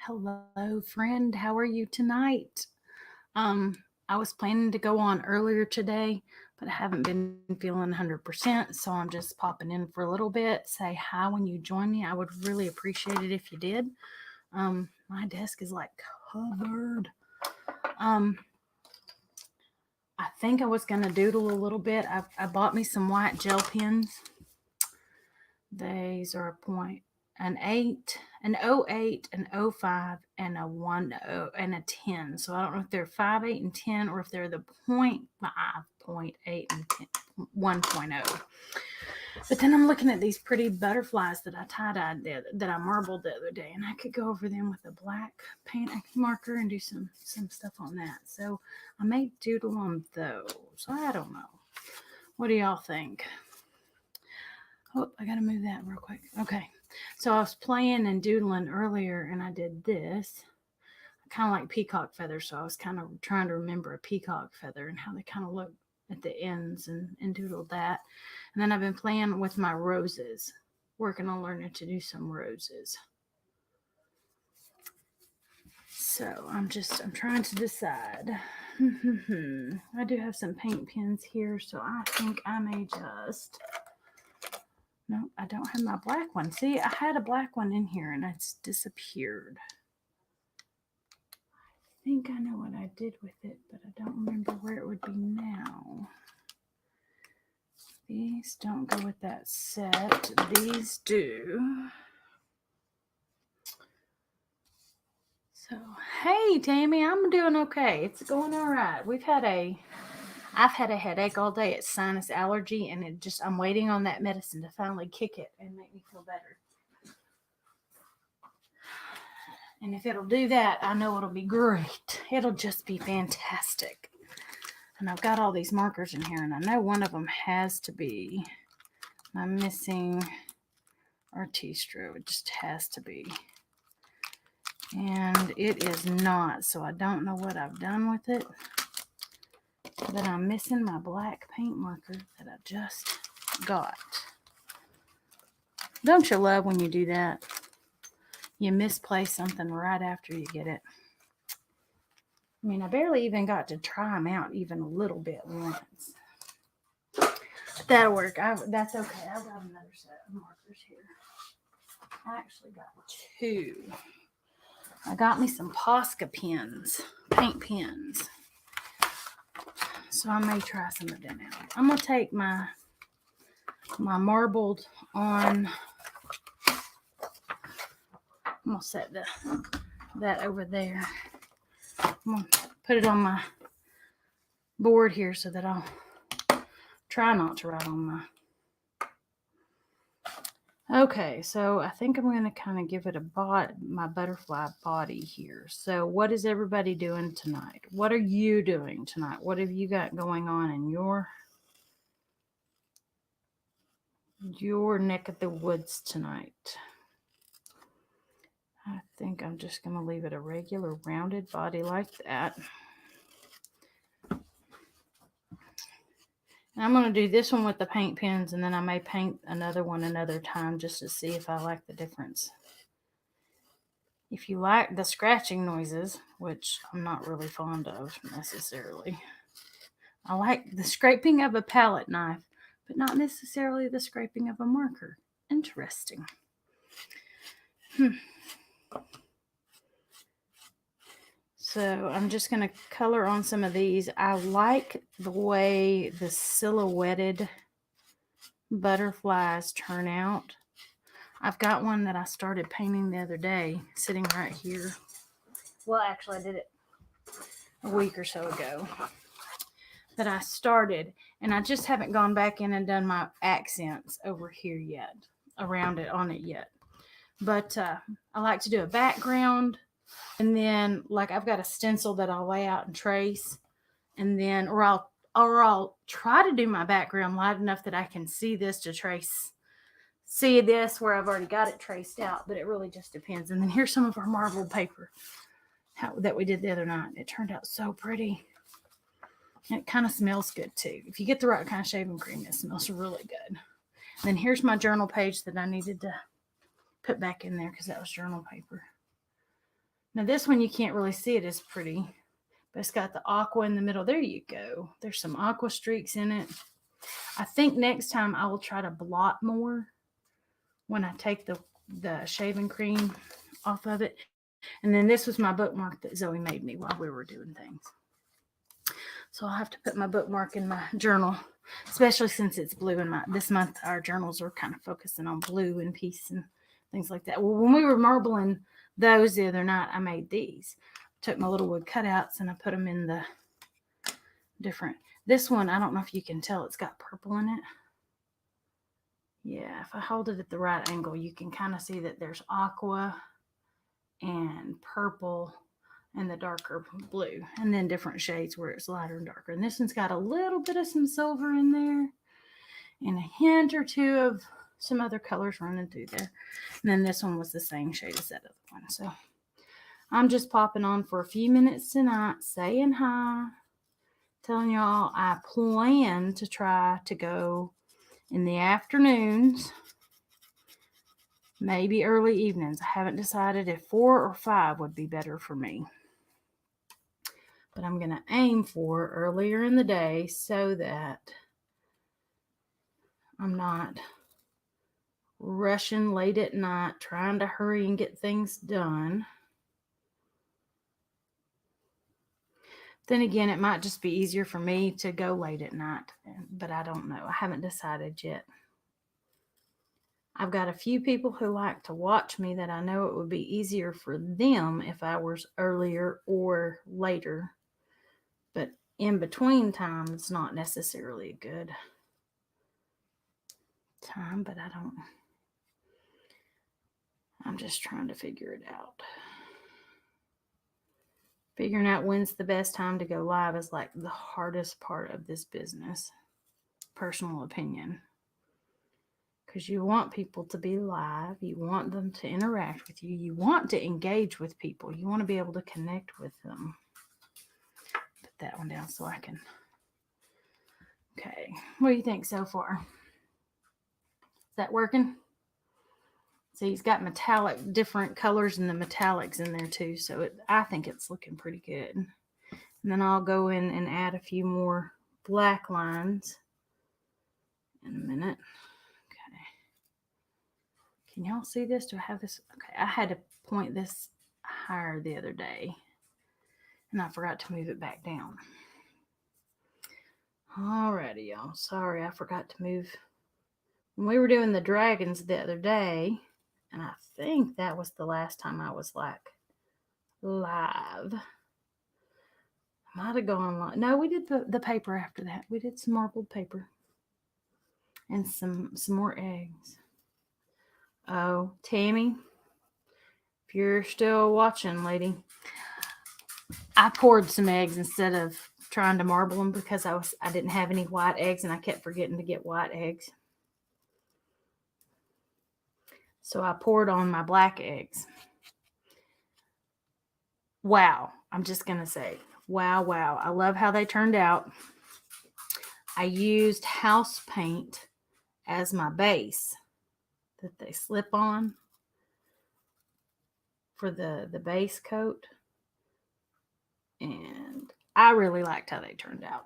Hello, friend. How are you tonight? I was planning to go on earlier today, but I haven't been feeling 100%, so I'm just popping in for a little bit. Say hi when you join me. I would really appreciate it if you did. My desk is like covered. Um, I think I was gonna doodle a little bit. I bought me some white gel pens. These are an 8, an 08, an 05, and a 10 and a 10. So I don't know if they're 5, 8, and 10 or if they're the 0.5, 0.8, and 10, 1.0. But then I'm looking at these pretty butterflies that I tie-dyed that I marbled the other day, and I could go over them with a black paint marker and do some stuff on that. So I may doodle on those. I don't know. What do y'all think? Oh, I gotta move that real quick. Okay. So I was playing and doodling earlier and I did this. I kind of like peacock feathers, so I was kind of trying to remember a peacock feather and how they kind of look at the ends and doodled that. And then I've been playing with my roses, working on learning to do some roses. So I'm trying to decide. I do have some paint pens here, so I think I may just. No, I don't have my black one. See, I had a black one in here and it's disappeared. I think I know what I did with it, but I don't remember where it would be now. These don't go with that set. These do. So, hey, Tammy, I'm doing okay. It's going all right. I've had a headache all day. It's sinus allergy, and I'm waiting on that medicine to finally kick it and make me feel better. And if it'll do that, I know it'll be great. It'll just be fantastic. And I've got all these markers in here, and I know one of them has to be my missing artistro. It just has to be. And it is not, so I don't know what I've done with it. But I'm missing my black paint marker that I just got. Don't you love when you do that? You misplace something right after you get it. I mean, I barely even got to try them out even a little bit once. That'll work. That's okay. I've got another set of markers here. I actually got 2. I got me some Posca pens, paint pens. So I may try some of them out. I'm going to take my marbled on. I'm going to set that over there. I'm going to put it on my board here so that I'll try not to write on my. Okay, so I think I'm going to kind of give it my butterfly body here. So what is everybody doing tonight? What are you doing tonight? What have you got going on in your neck of the woods tonight? I think I'm just going to leave it a regular rounded body like that. And I'm going to do this one with the paint pens, and then I may paint another one another time just to see if I like the difference. If you like the scratching noises, which I'm not really fond of necessarily, I like the scraping of a palette knife, but not necessarily the scraping of a marker. Interesting. So I'm just going to color on some of these. I like the way the silhouetted butterflies turn out. I've got one that I started painting the other day sitting right here. Well, actually, I did it a week or so ago that I started, and I just haven't gone back in and done my accents over here yet, around it, on it yet. But I like to do a background, and then like I've got a stencil that I'll lay out and trace, and then or I'll try to do my background light enough that I can see this to see this where I've already got it traced out, but it really just depends. And then here's some of our marbled paper that we did the other night. It turned out so pretty. And it kind of smells good too. If you get the right kind of shaving cream, it smells really good. And then here's my journal page that I needed to put back in there because that was journal paper. Now this one, you can't really see it as pretty, but it's got the aqua in the middle. There you go. There's some aqua streaks in it. I think next time I will try to blot more when I take the shaving cream off of it. And then this was my bookmark that Zoe made me while we were doing things. So I'll have to put my bookmark in my journal, especially since it's blue. And this month our journals are kind of focusing on blue and peace and things like that. Well, when we were marbling those the other night, I made these. Took my little wood cutouts and I put them in the different. This one, I don't know if you can tell, it's got purple in it. Yeah, if I hold it at the right angle, you can kind of see that there's aqua and purple and the darker blue, and then different shades where it's lighter and darker. And this one's got a little bit of some silver in there and a hint or two of some other colors running through there. And then this one was the same shade as that other one. So I'm just popping on for a few minutes tonight, saying hi, telling y'all I plan to try to go in the afternoons, maybe early evenings. I haven't decided if 4 or 5 would be better for me. But I'm going to aim for earlier in the day so that I'm not rushing late at night, trying to hurry and get things done. Then again, it might just be easier for me to go late at night, but I don't know. I haven't decided yet. I've got a few people who like to watch me that I know it would be easier for them if I was earlier or later. But in between time, it's not necessarily a good time, but I'm just trying to figure it out. Figuring out when's the best time to go live is like the hardest part of this business. Personal opinion. Because you want people to be live. You want them to interact with you. You want to engage with people. You want to be able to connect with them. Put that one down so I can. Okay. What do you think so far? Is that working? See, he's got metallic, different colors in the metallics in there too. So I think it's looking pretty good. And then I'll go in and add a few more black lines in a minute. Okay. Can y'all see this? Do I have this? Okay, I had to point this higher the other day. And I forgot to move it back down. Alrighty, y'all. Sorry, I forgot to move. When we were doing the dragons the other day, and I think that was the last time I was like live. I might have gone live. No, we did the paper after that. We did some marbled paper. And some more eggs. Oh, Tammy, if you're still watching, lady, I poured some eggs instead of trying to marble them because I didn't have any white eggs and I kept forgetting to get white eggs. So I poured on my black eggs. Wow. I'm just going to say, wow. I love how they turned out. I used house paint as my base that they slip on for the base coat. And I really liked how they turned out.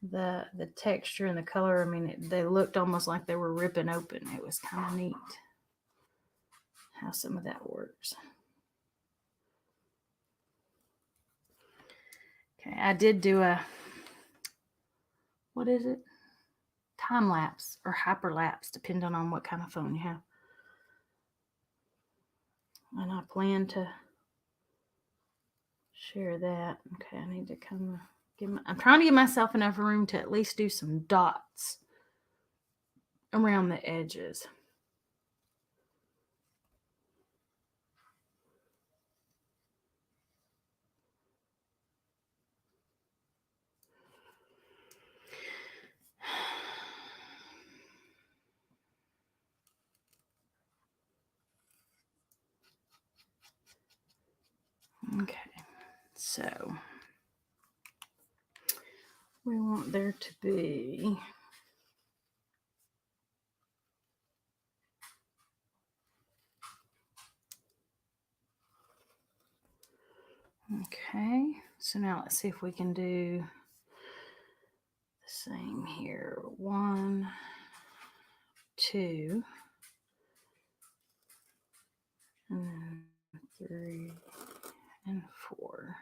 The texture and the color, I mean, they looked almost like they were ripping open. It was kind of neat how some of that works. Okay, I did do a, what is it? Time lapse or hyperlapse, depending on what kind of phone you have. And I plan to share that. Okay, I need to kind of I'm trying to give myself enough room to at least do some dots around the edges. Okay, so we want there to be Okay, so now let's see if we can do the same here. 1, 2, and then 3 and 4.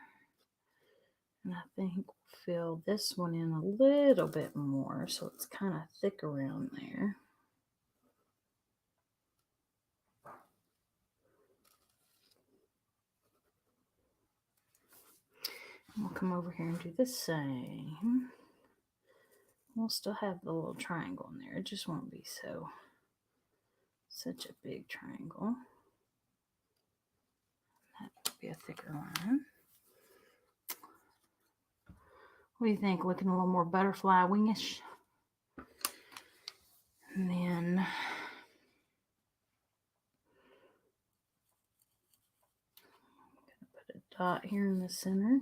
And I think we'll fill this one in a little bit more so it's kind of thick around there. We'll come over here and do the same. We'll still have the little triangle in there. It just won't be such a big triangle. That would be a thicker line. What do you think? Looking a little more butterfly wingish? And then I'm going to put a dot here in the center.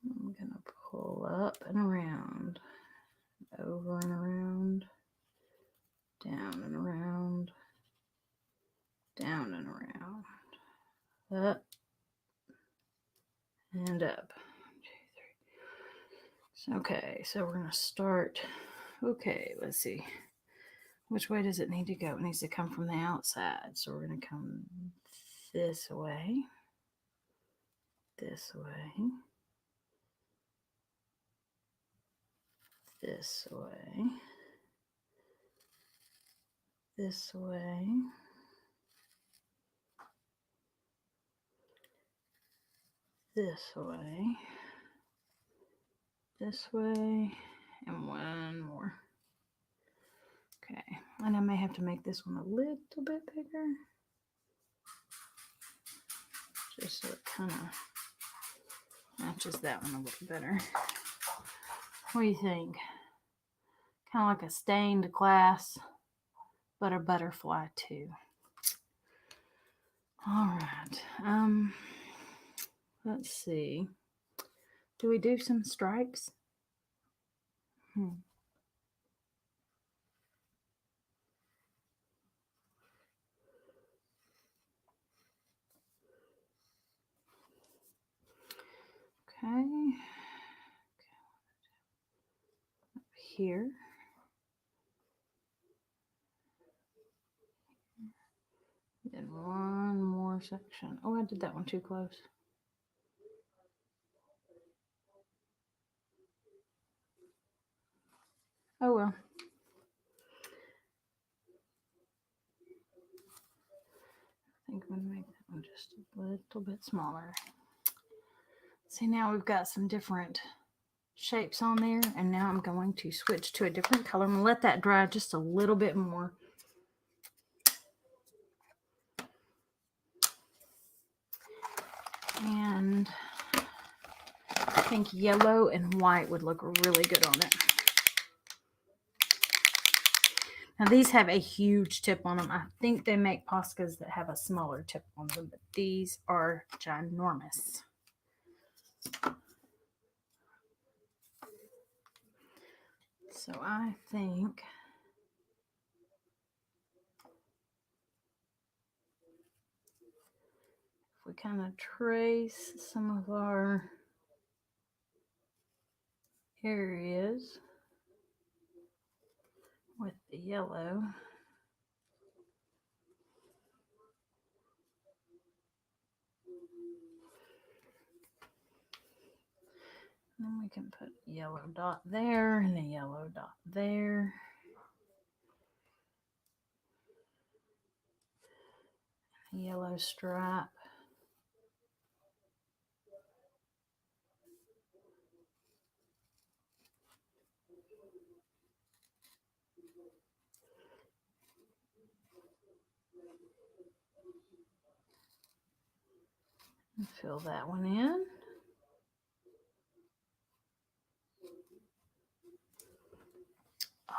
I'm going to pull up and around, over and around, down and around, down and around, up and up. 1, 2, 3. Okay, so we're going to start. Okay, let's see. Which way does it need to go? It needs to come from the outside. So we're going to come this way, this way, this way, this way, this way, this way, and one more. Okay, and I may have to make this one a little bit bigger, just so it kind of matches that one a little better. What do you think? Kind of like a stained glass, but a butterfly too. All right. Let's see. Do we do some stripes? Okay. Up here. Then one more section. Oh, I did that one too close. Oh well. I think I'm going to make that one just a little bit smaller. See, now we've got some different shapes on there, and now I'm going to switch to a different color. I'm going to let that dry just a little bit more. And I think yellow and white would look really good on it. Now these have a huge tip on them. I think they make Poscas that have a smaller tip on them, but these are ginormous. So I think if we kind of trace some of our areas with the yellow, then we can put a yellow dot there and a yellow dot there. A yellow stripe. And fill that one in.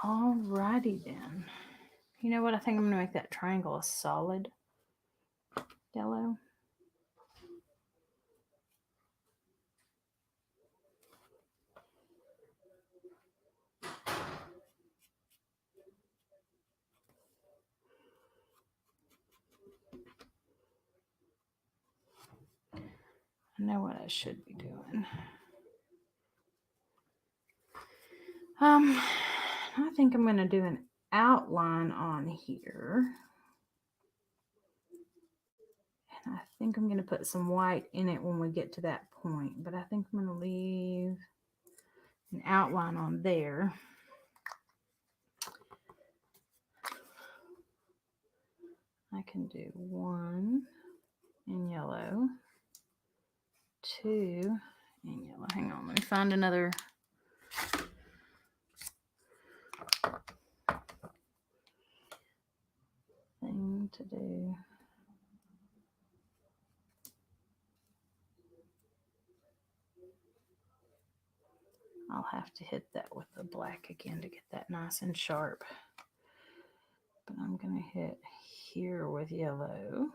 Alrighty then. You know what? I think I'm going to make that triangle a solid yellow. I know what I should be doing. I think I'm going to do an outline on here. And I think I'm going to put some white in it when we get to that point. But I think I'm going to leave an outline on there. I can do 1 in yellow, 2 in yellow. Hang on, let me find another thing to do. I'll have to hit that with the black again to get that nice and sharp. But I'm going to hit here with yellow.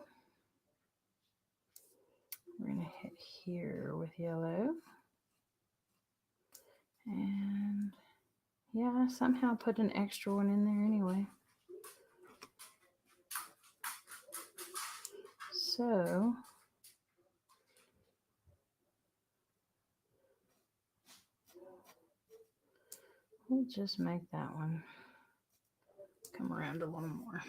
We're going to hit here with yellow. And yeah, I somehow put an extra one in there anyway. So we'll just make that one come around a little more.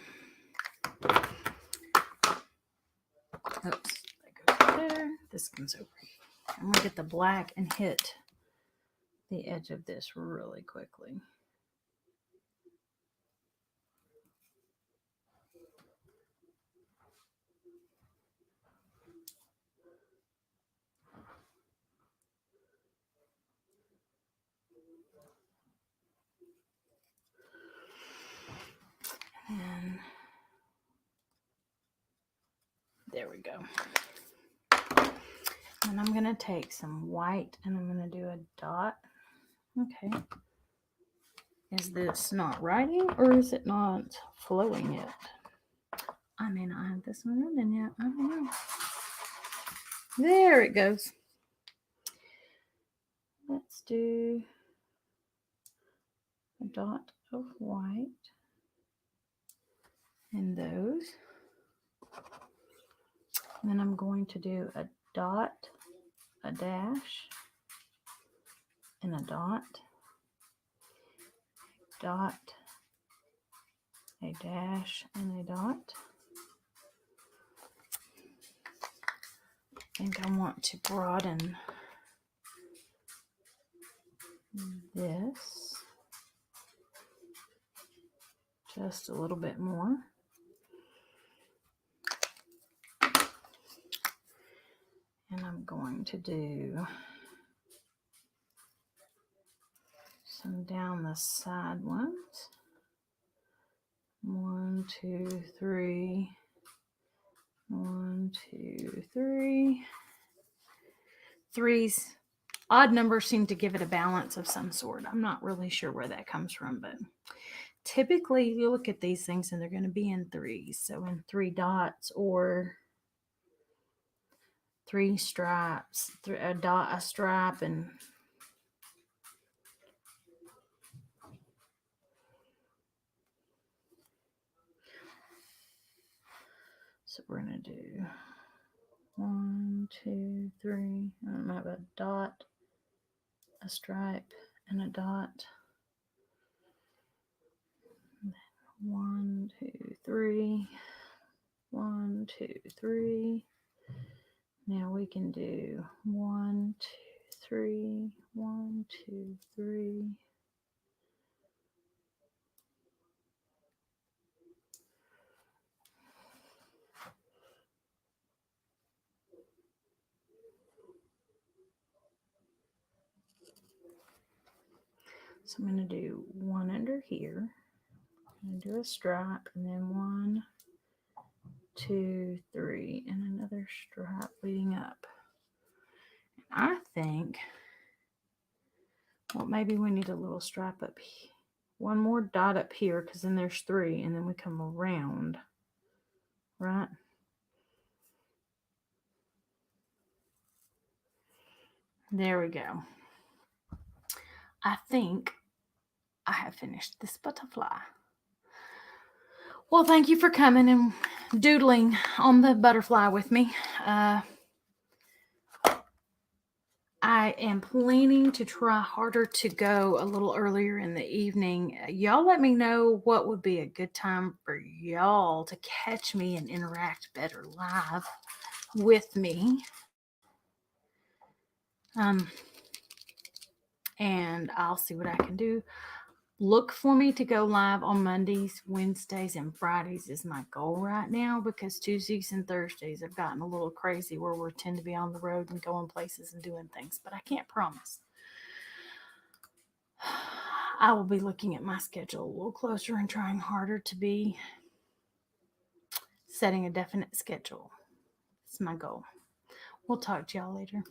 Oops, that goes there. This comes over here. I'm going to get the black and hit the edge of this really quickly. And there we go. And I'm going to take some white and I'm going to do a dot. Okay. Is this not writing or is it not flowing yet? I may not have this one running yet. I don't know. There it goes. Let's do a dot of white in those. And then I'm going to do a dot, a dash, and a dot, a dash, and a dot. I think I want to broaden this just a little bit more. And I'm going to do some down the side ones. 1, 2, 3. 1, 2, 3. Threes, odd numbers seem to give it a balance of some sort. I'm not really sure where that comes from, but typically you look at these things and they're going to be in threes. So in 3 dots or 3 stripes, a dot, a stripe, and so we're going to do 1, 2, 3. I'm going to have a dot, a stripe, and a dot. 1, 2, 3. 1, 2, 3. Now we can do 1, 2, 3. 1, 2, 3. So I'm going to do 1 under here. I'm going to do a stripe and then 1, 2, 3, and another stripe leading up. I think, well, maybe we need a little stripe up here. One more dot up here because then there's 3 and then we come around, right? There we go. I think I have finished this butterfly. Well, thank you for coming and doodling on the butterfly with me. I am planning to try harder to go a little earlier in the evening. Y'all let me know what would be a good time for y'all to catch me and interact better live with me. And I'll see what I can do. Look for me to go live on Mondays, Wednesdays, and Fridays is my goal right now, because Tuesdays and Thursdays have gotten a little crazy where we tend to be on the road and going places and doing things, but I can't promise. I will be looking at my schedule a little closer and trying harder to be setting a definite schedule. It's my goal. We'll talk to y'all later.